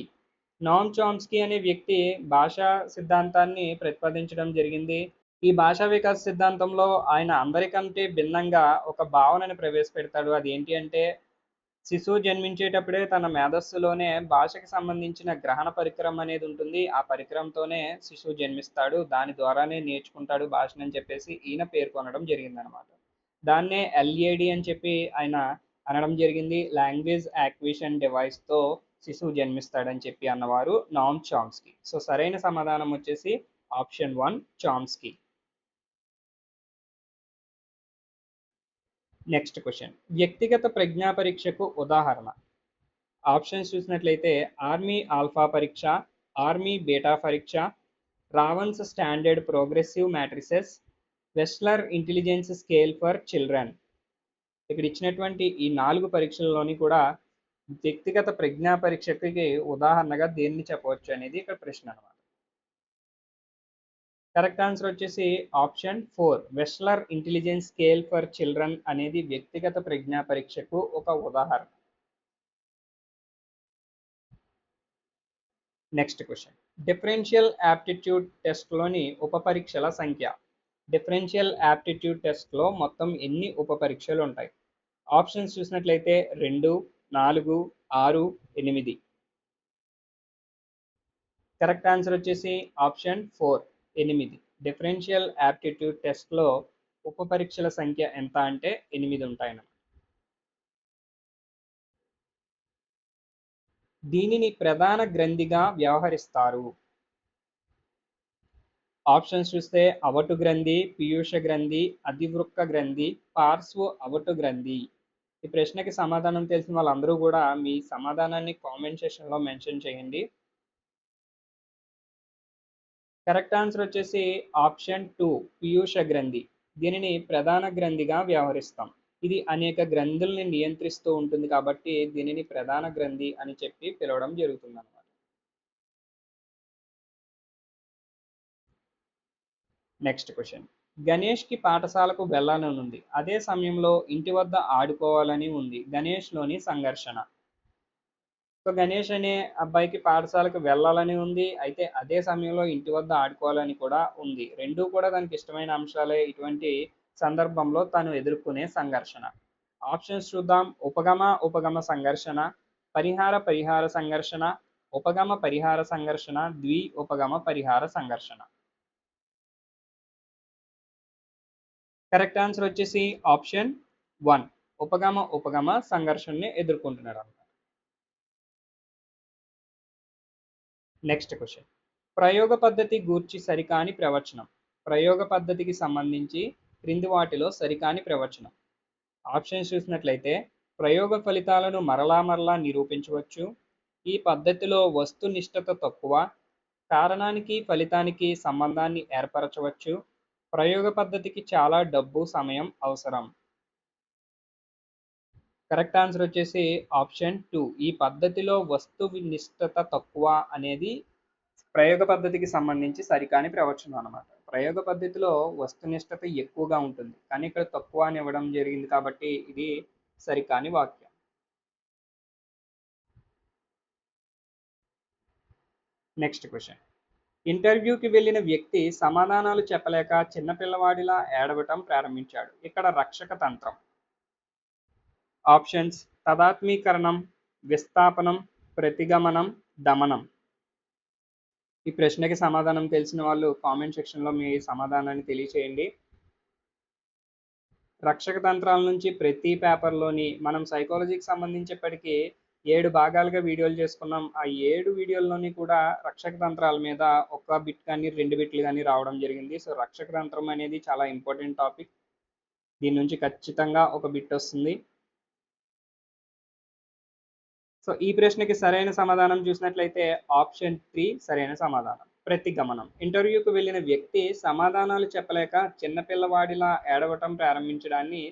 నామ్ చామ్స్కీ అనే వ్యక్తి భాషా సిద్ధాంతాన్ని ప్రతిపాదించడం జరిగింది. ఈ భాషా వికాస సిద్ధాంతంలో ఆయన అందరికంటే భిన్నంగా ఒక భావనని ప్రవేశపెడతాడు. అది ఏంటి అంటే, శిశువు జన్మించేటప్పుడే తన మేధస్సులోనే భాషకి సంబంధించిన గ్రహణ పరికరం అనేది ఉంటుంది. ఆ పరికరంతోనే శిశువు జన్మిస్తాడు, దాని ద్వారానే నేర్చుకుంటాడు భాషనని చెప్పేసి ఈయన పేర్కొనడం జరిగిందనమాట. దాన్నే ఎల్ఏడి అని చెప్పి ఆయన అనడం జరిగింది. లాంగ్వేజ్ యాక్విజిషన్ డివైస్తో శిశువు జన్మిస్తాడని చెప్పి అన్నవారు నామ్ చామ్స్కీ. సో సరైన సమాధానం వచ్చేసి ఆప్షన్ 1, చామ్స్కీ. Next question. వ్యక్తిగత ప్రజ్ఞా పరీక్షకు ఉదాహరణ. ఆప్షన్స్ చూసినట్లయితే ఆర్మీ ఆల్ఫా పరీక్ష, ఆర్మీ బీటా పరీక్ష, Raven's standard progressive matrices, Wechsler intelligence scale for children. ఇక్కడ ఇచ్చినటువంటి ఈ 4 పరీక్షల్లోని కూడా వ్యక్తిగత ప్రజ్ఞా పరీక్షకి ఉదాహరణగా దేన్ని చెప్పవచ్చు అనేది ఇక్కడ ప్రశ్న అనమాట. కరెక్ట్ ఆన్సర్ వచ్చేసి option 4, Wechsler intelligence scale for children అనేది వ్యక్తిగత ప్రజ్ఞా పరీక్షకు ఒక ఉదాహరణ. Next question. డిఫరెన్షియల్ యాప్టిట్యూడ్ టెస్ట్లోని ఉప పరీక్షల సంఖ్య. డిఫరెన్షియల్ యాప్టిట్యూడ్ టెస్ట్లో మొత్తం ఎన్ని ఉప పరీక్షలు ఉంటాయి? ఆప్షన్స్ చూసినట్లయితే 2, 4, 6, 8. కరెక్ట్ ఆన్సర్ వచ్చేసి ఆప్షన్ 4, 8. డిఫరెన్షియల్ యాప్టిట్యూడ్ టెస్ట్లో ఉప పరీక్షల సంఖ్య ఎంత అంటే 8 ఉంటాయన్నమాట. దీనిని ప్రధాన గ్రంథిగా వ్యవహరిస్తారు. ఆప్షన్స్ చూస్తే అవటు గ్రంథి, పీయూష గ్రంథి, అధివృక్క గ్రంథి, పార్శ్వ అవటు గ్రంథి. ఈ ప్రశ్నకి సమాధానం తెలిసిన వాళ్ళందరూ కూడా మీ సమాధానాన్ని కామెంట్ సెక్షన్లో మెన్షన్ చేయండి. కరెక్ట్ ఆన్సర్ వచ్చేసి ఆప్షన్ 2, పీయూష గ్రంథి. దీనిని ప్రధాన గ్రంథిగా వ్యవహరిస్తాం. ఇది అనేక గ్రంథుల్ని నియంత్రిస్తూ ఉంటుంది కాబట్టి దీనిని ప్రధాన గ్రంథి అని చెప్పి పిలవడం జరుగుతుంది అన్నమాట. Next question. గణేష్కి పాఠశాలకు వెళ్ళాలని ఉంది, అదే సమయంలో ఇంటి వద్ద ఆడుకోవాలని ఉంది. గణేష్లోని సంఘర్షణ. సో గణేష్ అనే అబ్బాయికి పాఠశాలకు వెళ్ళాలని ఉంది, అయితే అదే సమయంలో ఇంటి వద్ద ఆడుకోవాలని కూడా ఉంది. రెండూ కూడా తనకి ఇష్టమైన అంశాలే. ఇటువంటి సందర్భంలో తను ఎదుర్కొనే సంఘర్షణ. ఆప్షన్స్ చూద్దాం. ఉపగమ సంఘర్షణ, పరిహార సంఘర్షణ, ఉపగమ పరిహార సంఘర్షణ, ఉపగమ పరిహార సంఘర్షణ. కరెక్ట్ ఆన్సర్ వచ్చేసి ఆప్షన్ 1, ఉపగమ సంఘర్షణని ఎదుర్కొంటున్నాడు అన్నమాట. Next question. ప్రయోగ పద్ధతి గూర్చి సరికాని ప్రవచనం. ప్రయోగ పద్ధతికి సంబంధించి క్రింది వాటిలో సరికాని ప్రవచనం. ఆప్షన్స్ చూసినట్లయితే ప్రయోగ ఫలితాలను మరలా నిరూపించవచ్చు, ఈ పద్ధతిలో వస్తునిష్టత తక్కువ, కారణానికి ఫలితానికి సంబంధాన్ని ఏర్పరచవచ్చు, ప్రయోగ పద్ధతికి చాలా డబ్బు సమయం అవసరం. కరెక్ట్ ఆన్సర్ వచ్చేసి ఆప్షన్ 2, ఈ పద్ధతిలో వస్తునిష్టత తక్కువ అనేది ప్రయోగ పద్ధతికి సంబంధించి సరికాని ప్రవచనం అనమాట. ప్రయోగ పద్ధతిలో వస్తునిష్టత ఎక్కువగా ఉంటుంది, కానీ ఇక్కడ తక్కువ అని ఇవ్వడం జరిగింది కాబట్టి ఇది సరికాని వాక్యం. Next question. ఇంటర్వ్యూకి వెళ్ళిన వ్యక్తి సమాధానాలు చెప్పలేక చిన్నపిల్లవాడిలా ఏడవటం ప్రారంభించాడు. ఇక్కడ రక్షక తంత్రం. ఆప్షన్స్: తదాత్మీకరణం, విస్థాపనం, ప్రతిగమనం, దమనం. ఈ ప్రశ్నకి సమాధానం తెలిసిన వాళ్ళు కామెంట్ సెక్షన్లో మీ సమాధానాన్ని తెలియచేయండి. రక్షక తంత్రాల నుంచి ప్రతి పేపర్లోని మనం సైకాలజీకి సంబంధించేప్పటికీ 7 భాగాలుగా వీడియోలు చేసుకున్నాం. ఆ 7 వీడియోల్లోని కూడా రక్షక తంత్రాల మీద ఒక బిట్ కానీ 2 బిట్లు కానీ రావడం జరిగింది. సో రక్షక తంత్రం అనేది చాలా ఇంపార్టెంట్ టాపిక్. దీని నుంచి ఖచ్చితంగా ఒక బిట్ వస్తుంది. సో ఈ ప్రశ్నకి సరైన సమాధానం చూసినట్లయితే ఆప్షన్ 3 సరైన సమాధానం. ప్రతిగమనం. ఇంటర్వ్యూకి వెళ్ళిన వ్యక్తి సమాధానాలు చెప్పలేక చిన్నపిల్లవాడిలా ఏడవటం ప్రారంభించడాన్ని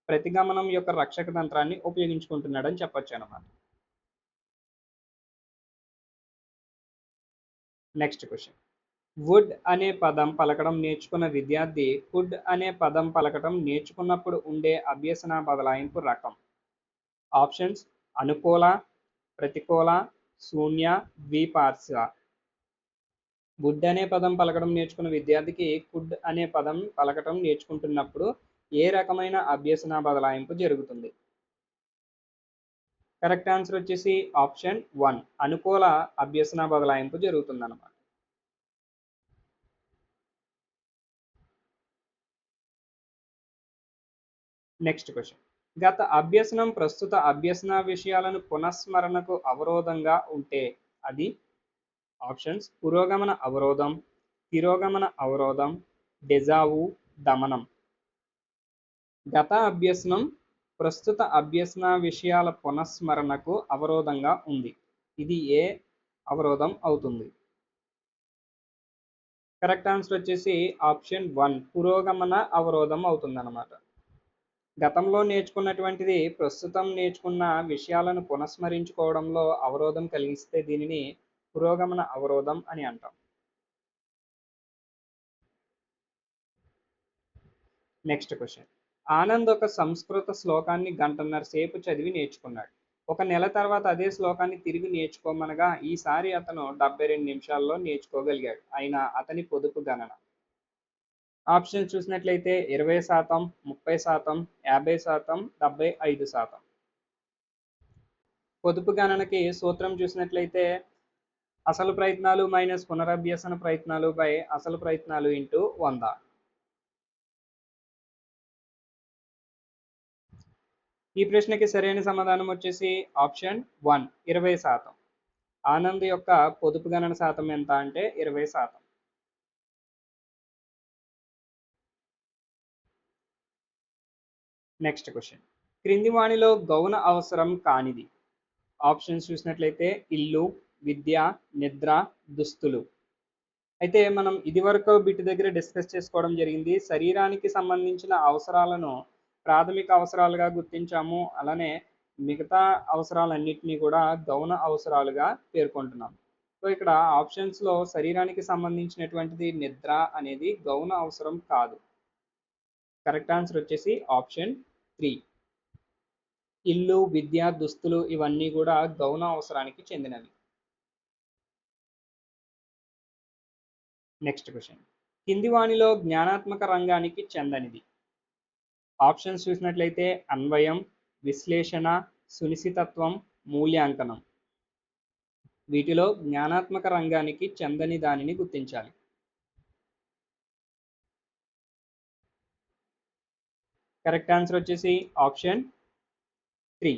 ప్రతిగమనం యొక్క రక్షక తంత్రాన్ని ఉపయోగించుకుంటున్నాడని చెప్పొచ్చు అన్నమాట. Next question. వుడ్ అనే పదం పలకడం నేర్చుకున్న విద్యార్థి హుడ్ అనే పదం పలకడం నేర్చుకున్నప్పుడు ఉండే అభ్యసన బదలాయింపు రకం. ఆప్షన్స్: అనుకూల, ప్రతికూల, శూన్య, ద్విపార్శ్వ. వుడ్ అనే పదం పలకడం నేర్చుకున్న విద్యార్థికి కుడ్ అనే పదం పలకడం నేర్చుకుంటున్నప్పుడు ఏ రకమైన అభ్యసన బదలాయింపు జరుగుతుంది? కరెక్ట్ ఆన్సర్ వచ్చేసి ఆప్షన్ 1, అనుకూల అభ్యసన బదలాయింపు జరుగుతుందన్నమాట. Next question. గత అభ్యసనం ప్రస్తుత అభ్యసన విషయాలను పునఃస్మరణకు అవరోధంగా ఉంటే అది? ఆప్షన్స్: పురోగమన అవరోధం, తిరోగమన అవరోధం, డెజావు, దమనం. గత అభ్యసనం ప్రస్తుత అభ్యసన విషయాల పునఃస్మరణకు అవరోధంగా ఉంది. ఇది ఏ అవరోధం అవుతుంది? కరెక్ట్ ఆన్సర్ వచ్చేసి ఆప్షన్ 1, పురోగమన అవరోధం అవుతుందన్నమాట. గతంలో నేర్చుకున్నటువంటిది ప్రస్తుతం నేర్చుకున్న విషయాలను పునఃస్మరించుకోవడంలో అవరోధం కలిగిస్తే దీనిని పురోగమన అవరోధం అని అంటాం. Next question. ఆనంద్ ఒక సంస్కృత శ్లోకాన్ని గంటన్నర సేపు చదివి నేర్చుకున్నాడు. ఒక నెల తర్వాత అదే శ్లోకాన్ని తిరిగి నేర్చుకోమనగా ఈసారి అతను 72 నిమిషాల్లో నేర్చుకోగలిగాడు. అయినా అతని పొదుపు గణన. ఆప్షన్ చూసినట్లయితే 20%, 30%, 50%, 75%. పొదుపు గణనకి సూత్రం చూసినట్లయితే అసలు ప్రయత్నాలు మైనస్ పునరభ్యసన ప్రయత్నాలు బై అసలు ప్రయత్నాలు ఇంటూ 100. ఈ ప్రశ్నకి సరైన సమాధానం వచ్చేసి ఆప్షన్ 1, 20%. ఆనంద్ యొక్క పొదుపు గణన శాతం ఎంత అంటే 20%. Next question. క్రింది వాణిలో గౌణ అవసరం కానిది? ఆప్షన్స్ చూసినట్లయితే ఇల్లు, విద్య, నిద్ర, దుస్తులు. అయితే మనం ఇదివరకు బిట్ దగ్గర డిస్కస్ చేసుకోవడం జరిగింది. శరీరానికి సంబంధించిన అవసరాలను ప్రాథమిక అవసరాలుగా గుర్తించాము. అలానే మిగతా అవసరాలన్నింటినీ కూడా గౌణ అవసరాలుగా పేర్కొంటున్నాం. సో ఇక్కడ ఆప్షన్స్లో శరీరానికి సంబంధించినటువంటిది నిద్ర అనేది గౌణ అవసరం కాదు. కరెక్ట్ ఆన్సర్ వచ్చేసి ఆప్షన్ 3. ఇల్లు, విద్య, దుస్తులు ఇవన్నీ కూడా గౌణ అవసరానికి చెందినవి. Next question. కింది వాణిలో జ్ఞానాత్మక రంగానికి చెందనిది? ఆప్షన్స్ చూసినట్లయితే అన్వయం, విశ్లేషణ, సునిశితత్వం, మూల్యాంకనం. వీటిలో జ్ఞానాత్మక రంగానికి చెందని దానిని గుర్తించాలి. కరెక్ట్ ఆన్సర్ వచ్చేసి ఆప్షన్ 3.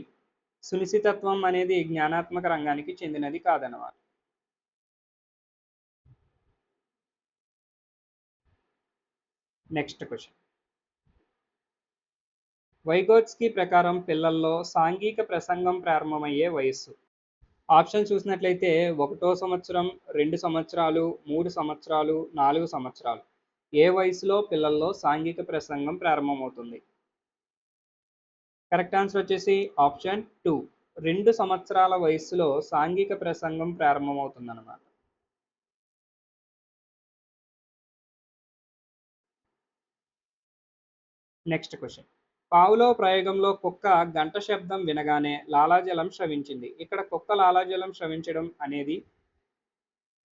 సునిశితత్వం అనేది జ్ఞానాత్మక రంగానికి చెందినది కాదన్నమాట. Next question. వైగోట్స్కీ ప్రకారం పిల్లల్లో సాంఘిక ప్రసంగం ప్రారంభమయ్యే వయస్సు? ఆప్షన్ చూసినట్లయితే 1వ సంవత్సరం, 2 సంవత్సరాలు, 3 సంవత్సరాలు, 4 సంవత్సరాలు. ఏ వయసులో పిల్లల్లో సాంఘిక ప్రసంగం ప్రారంభమవుతుంది? కరెక్ట్ ఆన్సర్ వచ్చేసి ఆప్షన్ 2, 2 సంవత్సరాల వయస్సులో సాంఘిక ప్రసంగం ప్రారంభమవుతుందన్నమాట. Next question. పావులో ప్రయోగంలో కుక్క గంట శబ్దం వినగానే లాలాజలం స్రవించింది. ఇక్కడ కుక్క లాలాజలం స్రవించడం అనేది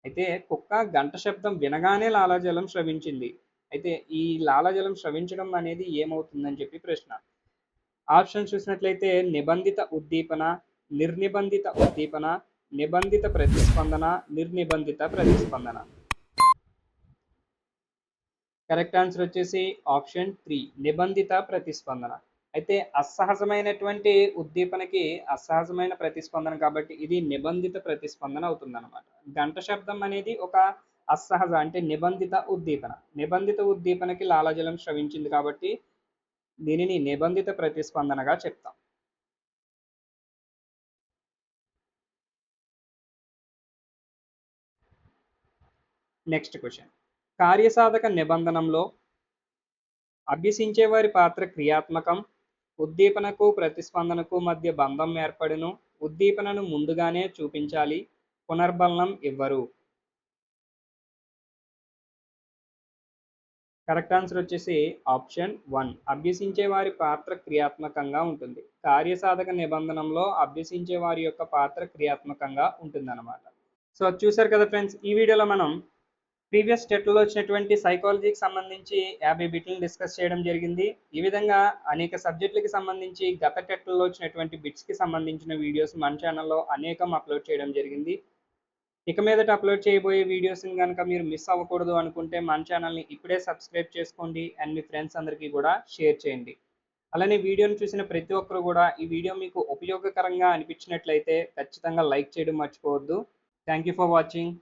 అయితే కుక్క గంట శబ్దం వినగానే లాలాజలం స్రవించింది. అయితే ఈ లాలాజలం స్రవించడం అనేది ఏమవుతుందని చెప్పి ప్రశ్న. ఆప్షన్ చూసినట్లయితే నిబంధిత ఉద్దీపన, నిర్నిబంధిత ఉద్దీపన, నిబంధిత ప్రతిస్పందన, నిర్నిబంధిత ప్రతిస్పందన. కరెక్ట్ ఆన్సర్ వచ్చేసి ఆప్షన్ 3 నిబంధిత ప్రతిస్పందన. అయితే అసహజమైనటువంటి ఉద్దీపనకి అసహజమైన ప్రతిస్పందన కాబట్టి ఇది నిబంధిత ప్రతిస్పందన అవుతుందన్నమాట. గంట శబ్దం అనేది ఒక అసహజ అంటే నిబంధిత ఉద్దీపన. నిబంధిత ఉద్దీపనకి లాలాజలం స్రవించింది కాబట్టి దీనిని నిబంధిత ప్రతిస్పందనగా చెప్తాం. Next question. కార్యసాధక నిబంధనంలో అభ్యసించే వారి పాత్ర క్రియాత్మకం, ఉద్దీపనకు ప్రతిస్పందనకు మధ్య బంధం ఏర్పడును, ఉద్దీపనను ముందుగానే చూపించాలి, పునర్బలనం ఇవ్వరు. కరెక్ట్ ఆన్సర్ వచ్చేసి ఆప్షన్ 1 అభ్యసించే వారి పాత్ర క్రియాత్మకంగా ఉంటుంది. కార్యసాధక నిబంధనంలో అభ్యసించే వారి యొక్క పాత్ర క్రియాత్మకంగా ఉంటుందన్నమాట. సో చూసారు కదా ఫ్రెండ్స్, ఈ వీడియోలో మనం ప్రీవియస్ టెట్లో వచ్చినటువంటి సైకాలజీకి సంబంధించి 50 బిట్లను డిస్కస్ చేయడం జరిగింది. ఈ విధంగా అనేక సబ్జెక్టులకి సంబంధించి గత టెట్లో వచ్చినటువంటి బిట్స్కి సంబంధించిన వీడియోస్ మన ఛానల్లో అనేకం అప్లోడ్ చేయడం జరిగింది. ఇక మీదట అప్లోడ్ చేయబోయే వీడియోస్ని కనుక మీరు మిస్ అవ్వకూడదు అనుకుంటే మన ఛానల్ని ఇప్పుడే సబ్స్క్రైబ్ చేసుకోండి అండ్ మీ ఫ్రెండ్స్ అందరికీ కూడా షేర్ చేయండి. అలానే వీడియోని చూసిన ప్రతి ఒక్కరు కూడా ఈ వీడియో మీకు ఉపయోగకరంగా అనిపించినట్లయితే ఖచ్చితంగా లైక్ చేయడం మర్చిపోవద్దు. Thank you for watching.